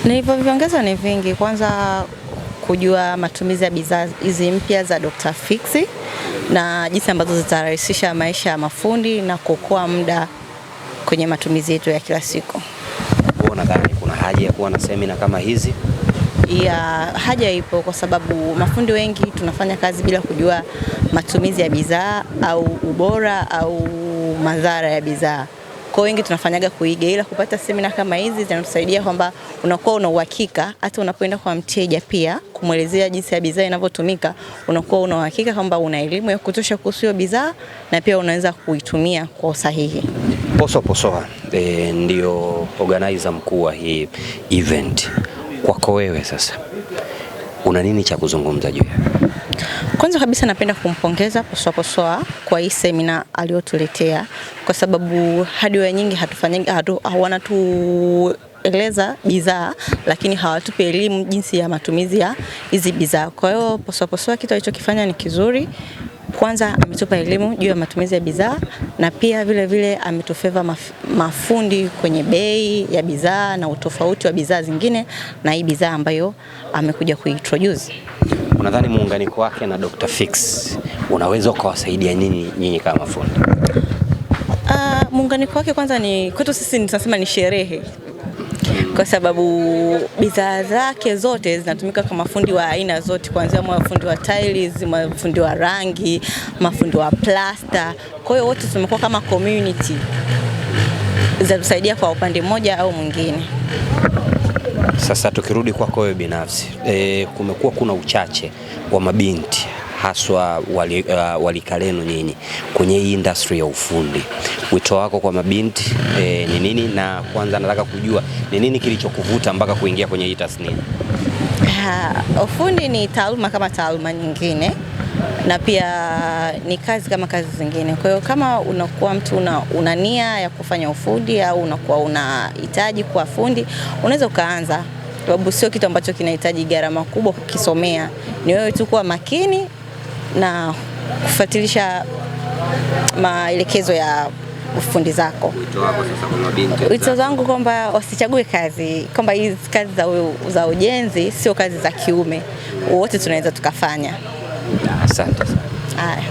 Nilivyoviongeza ni vingi. Kwanza kujua matumizi ya bidhaa hizi mpya za Dr. Fix na jinsi ambazo zitarahisisha maisha ya mafundi na kuokoa muda kwenye matumizi yetu ya kila siku. Nadhani kuna haja ya kuwa na semina kama hizi? Ya haja ipo kwa sababu mafundi wengi tunafanya kazi bila kujua matumizi ya bidhaa au ubora au madhara ya bidhaa. Kwa wengi tunafanyaga kuiga, ila kupata semina kama hizi zinatusaidia kwamba unakuwa una uhakika hata unapoenda kwa mteja pia kumuelezea jinsi ya bidhaa inavyotumika, unakuwa una uhakika kwamba una elimu ya kutosha kuhusu hiyo bidhaa na pia unaweza kuitumia kwa usahihi. Posoa ndio organizer mkuu wa hii event. Kwako wewe sasa, una nini cha kuzungumza juu? Kwanza kabisa napenda kumpongeza Posoa kwa hii semina aliyotuletea, kwa sababu hardware nyingi wanatueleza bidhaa lakini hawatupi elimu jinsi ya matumizi ya hizi bidhaa. Kwa hiyo Posoa kitu alichokifanya ni kizuri. Kwanza ametupa elimu juu ya matumizi ya bidhaa na pia vile vile ametufeva mafundi kwenye bei ya bidhaa na utofauti wa bidhaa zingine na hii bidhaa ambayo amekuja kuintroduce. Unadhani muunganiko wake na Dr. Fix unaweza kuwasaidia nyinyi kama mafundi? Muunganiko wake kwanza ni kwetu sisi tunasema ni sherehe. Kwa sababu bidhaa zake zote zinatumika kwa mafundi wa aina zote, kuanzia mafundi wa tiles, mafundi wa rangi, mafundi wa plaster. Kwa hiyo wote tumekuwa kama community zinatusaidia kwa upande mmoja au mwingine. Sasa tukirudi kwako wewe binafsi, kumekuwa kuna uchache wa mabinti haswa walikalenu nyinyi kwenye hii industry ya ufundi. Wito wako kwa mabinti ni nini? Na kwanza nataka kujua ni nini kilichokuvuta mpaka kuingia kwenye hii tasnia? Ufundi ni taaluma kama taaluma nyingine na pia ni kazi kama kazi zingine. Kwa hiyo kama unakuwa mtu una nia ya kufanya ufundi au unakuwa unahitaji kuwa fundi, unaweza ukaanza, sababu sio kitu ambacho kinahitaji gharama kubwa kukisomea. Ni wewe tu kuwa makini na kufuatilisha maelekezo ya ufundi zako. Wito wako sasa kwa mabinti? Wito wangu kwamba wasichague kazi, kwamba hizi kazi za ujenzi sio kazi za kiume, wote tunaweza tukafanya. Asante sana. Haya.